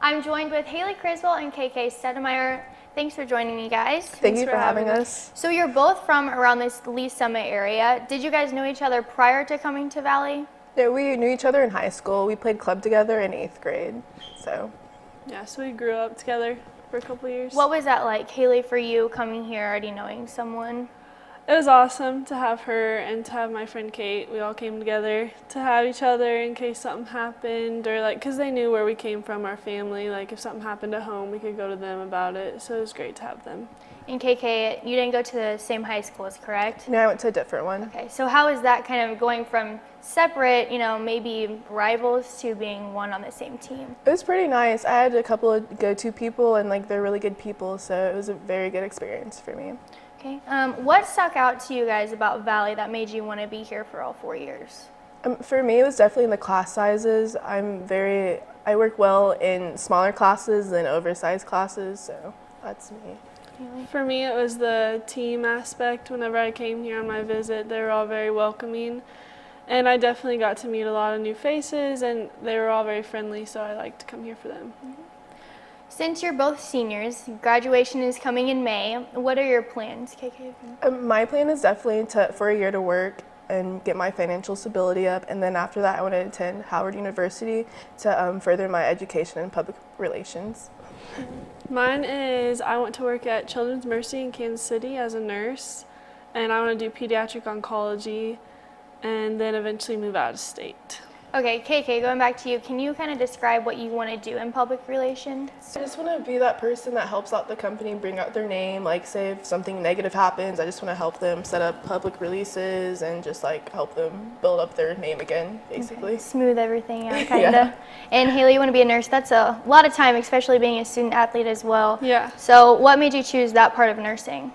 I'm joined with Haley Criswell and KK Stedemeyer. Thanks for joining me, guys. Thank you for having us. So you're both from around this Lee Summit area. Did you guys know each other prior to coming to Valley? Yeah, we knew each other in high school. We played club together in 8th grade, so. Yeah, so we grew up together for a couple years. What was that like, Haley, for you coming here already knowing someone? It was awesome to have her and to have my friend Kate. We all came together to have each other in case something happened, or because they knew where we came from, our family. Like if something happened at home, we could go to them about it. So it was great to have them. And KK, you didn't go to the same high schools, correct? No, I went to a different one. Okay, so how is that kind of going from separate, maybe rivals to being one on the same team? It was pretty nice. I had a couple of go-to people, and they're really good people, so it was a very good experience for me. Okay. What stuck out to you guys about Valley that made you want to be here for all 4 years? For me, it was definitely the class sizes. I work well in smaller classes than oversized classes, so that's me. For me, it was the team aspect. Whenever I came here on my visit, they were all very welcoming. And I definitely got to meet a lot of new faces, and they were all very friendly, so I liked to come here for them. Since you're both seniors, graduation is coming in May. What are your plans, KK? My plan is definitely for a year to work and get my financial stability up, and then after that I want to attend Howard University to further my education in public relations. Mine is I want to work at Children's Mercy in Kansas City as a nurse, and I want to do pediatric oncology and then eventually move out of state. Okay, KK, going back to you, can you kind of describe what you want to do in public relations? I just want to be that person that helps out the company, bring out their name, say if something negative happens, I just want to help them set up public releases and just help them build up their name again, basically. Okay. Smooth everything out, kind of. Yeah. And Haley, you want to be a nurse. That's a lot of time, especially being a student athlete as well. Yeah. So what made you choose that part of nursing?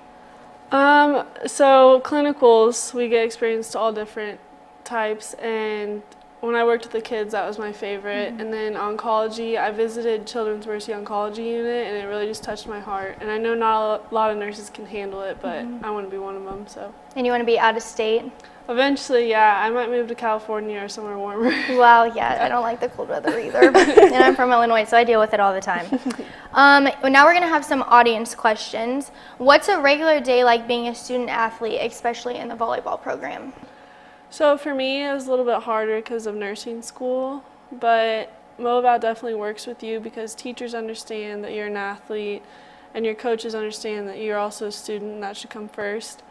So clinicals, we get experience to all different types, and when I worked with the kids, that was my favorite. And then oncology, I visited Children's Mercy Oncology Unit, and it really just touched my heart. And I know not a lot of nurses can handle it, but I want to be one of them. So. And you want to be out of state? Eventually, yeah. I might move to California or somewhere warmer. Well, yeah, I don't like the cold weather either. And I'm from Illinois, so I deal with it all the time. Now we're going to have some audience questions. What's a regular day like being a student athlete, especially in the volleyball program? So for me, it was a little bit harder because of nursing school, but MOVAL definitely works with you because teachers understand that you're an athlete and your coaches understand that you're also a student and that should come first.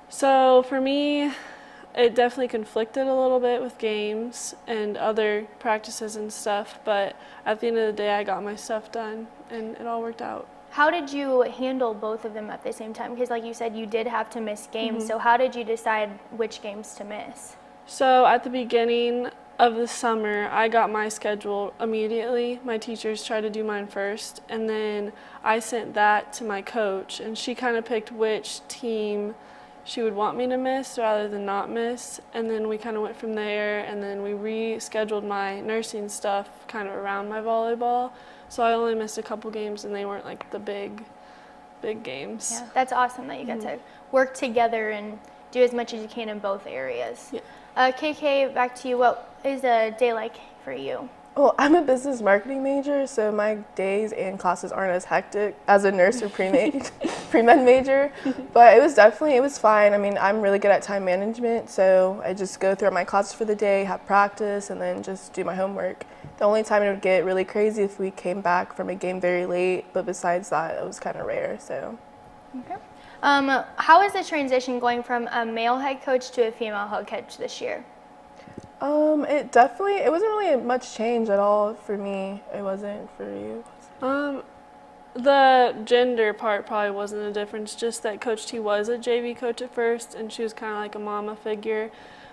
So for me, it definitely conflicted a little bit with games and other practices and stuff, but at the end of the day, I got my stuff done and it all worked out. How did you handle both of them at the same time? Because like you said, you did have to miss games. So how did you decide which games to miss? So at the beginning of the summer, I got my schedule immediately. My teachers tried to do mine first, and then I sent that to my coach, and she kind of picked which team she would want me to miss rather than not miss. And then we kind of went from there, and then we rescheduled my nursing stuff kind of around my volleyball. So I only missed a couple games, and they weren't the big games. Yeah, that's awesome that you got to work together and do as much as you can in both areas. Yeah. KK, back to you. What is a day like for you? Well, I'm a business marketing major, so my days and classes aren't as hectic as a nurse or pre-med major, but it was fine. I mean, I'm really good at time management, so I just go through my classes for the day, have practice, and then just do my homework. The only time it would get really crazy if we came back from a game very late, but besides that, it was kind of rare, so. Okay. How is the transition going from a male head coach to a female head coach this year? It wasn't really much change at all for me. It wasn't for you. The gender part probably wasn't a difference, just that Coach T was a JV coach at first, and she was kind of like a mama figure.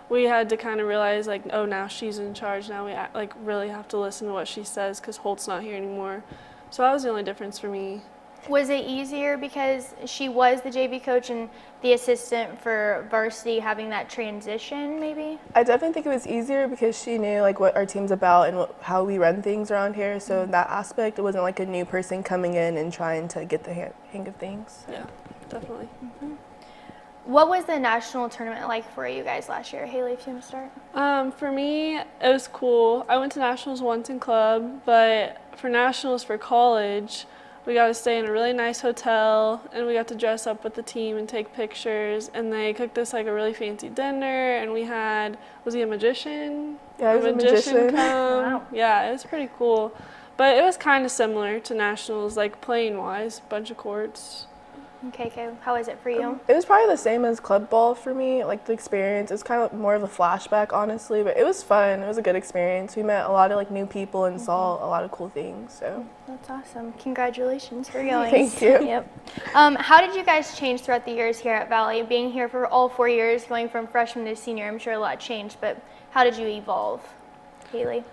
We had to kind of realize, oh, now she's in charge. Now we really have to listen to what she says because Holt's not here anymore. So that was the only difference for me. Was it easier because she was the JV coach and the assistant for varsity, having that transition maybe? I definitely think it was easier because she knew what our team's about and how we run things around here. So in that aspect, it wasn't a new person coming in and trying to get the hang of things. Yeah, definitely. What was the national tournament like for you guys last year? Haley, if you want to start. For me, it was cool. I went to nationals once in club, but for nationals for college, we got to stay in a really nice hotel, and we got to dress up with the team and take pictures. And they cooked us like a really fancy dinner, and we had, was he a magician? Yeah, he was a magician. Come. Wow. Yeah, it was pretty cool. But it was kind of similar to nationals, like playing wise, bunch of courts. Okay, how is it for you? It was probably the same as club ball for me. Like the experience, it's kind of more of a flashback, honestly, but it was fun. It was a good experience. We met a lot of like new people and saw a lot of cool things. So That's awesome. Congratulations for going. Thank you. Yep. How did you guys change throughout the years here at Valley? Being here for all 4 years, going from freshman to senior, I'm sure a lot changed, but how did you evolve, Haley?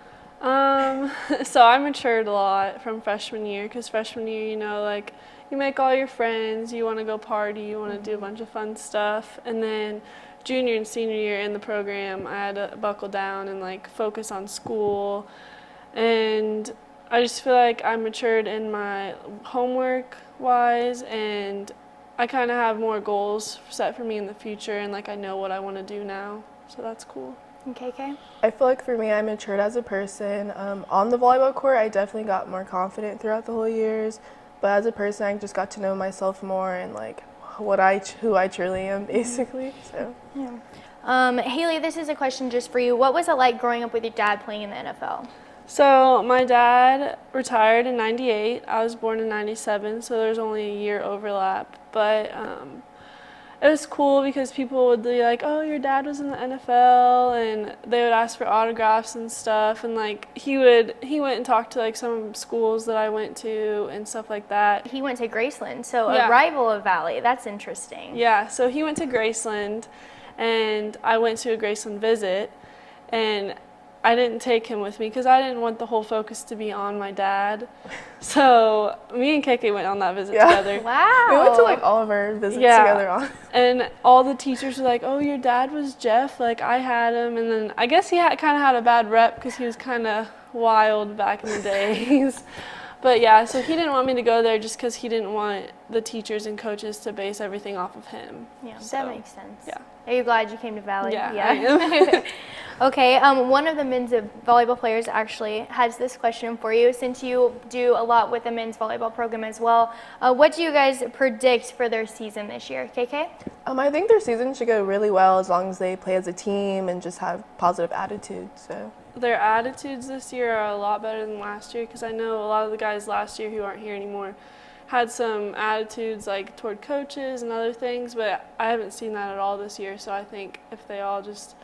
So I matured a lot from freshman year, because freshman year, you know, like you make all your friends, you want to go party, you want to do a bunch of fun stuff. And then junior and senior year in the program, I had to buckle down and like focus on school. And I just feel like I matured in my homework wise, and I kind of have more goals set for me in the future, and like I know what I want to do now. So that's cool. Okay. I feel like for me, I matured as a person. On the volleyball court, I definitely got more confident throughout the whole years. But as a person, I just got to know myself more and like who I truly am, basically. So. Yeah. Haley, this is a question just for you. What was it like growing up with your dad playing in the NFL? So my dad retired in '98. I was born in '97, so there's only a year overlap. But it was cool because people would be like, "Oh, your dad was in the NFL," and they would ask for autographs and stuff. And like he went and talked to like some schools that I went to and stuff like that. He went to Graceland, so Yeah. a rival of Valley. That's interesting. Yeah, so he went to Graceland, and I went to a Graceland visit, and I didn't take him with me because I didn't want the whole focus to be on my dad. So me and KK went on that visit together. Wow. We went to like all of our visits together on. And all the teachers were like, "Oh, your dad was Jeff. Like I had him." And then I guess he kind of had a bad rep because he was kind of wild back in the days. But yeah, so he didn't want me to go there just because he didn't want the teachers and coaches to base everything off of him. Yeah, So, that makes sense. Yeah. Are you glad you came to Valley? Yeah, I am. Okay, one of the men's volleyball players actually has this question for you. Since you do a lot with the men's volleyball program as well, what do you guys predict for their season this year? KK? I think their season should go really well as long as they play as a team and just have positive attitudes. So. Their attitudes this year are a lot better than last year, because I know a lot of the guys last year who aren't here anymore had some attitudes like toward coaches and other things, but I haven't seen that at all this year. So I think if they all just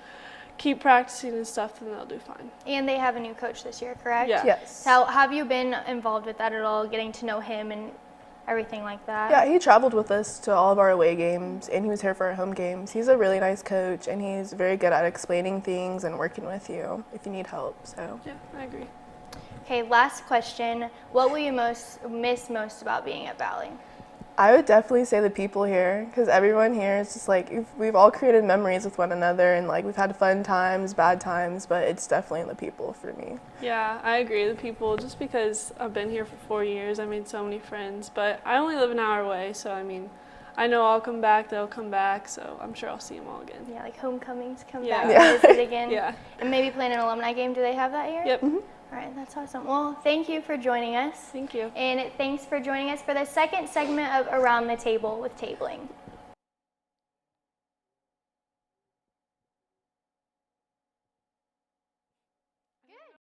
keep practicing and stuff, then they'll do fine. And they have a new coach this year, correct? Yeah. Yes. How have you been involved with that at all, getting to know him and everything like that? Yeah, he traveled with us to all of our away games, and he was here for our home games. He's a really nice coach, and he's very good at explaining things and working with you if you need help. So. Yeah, I agree. Okay, last question. What will you miss most about being at Valley? I would definitely say the people here, because everyone here is just like, we've all created memories with one another, and like we've had fun times, bad times, but it's definitely the people for me. Yeah, I agree. The people, just because I've been here for 4 years, I made so many friends, but I only live an hour away, so I mean, I know I'll come back, they'll come back, so I'm sure I'll see them all again. Yeah, like homecomings, come Yeah. back Yeah. and visit again. Yeah. And maybe plan an alumni game. Do they have that here? Yep. All right, that's awesome. Well, thank you for joining us. Thank you. And thanks for joining us for the second segment of Around the Table with Tabling.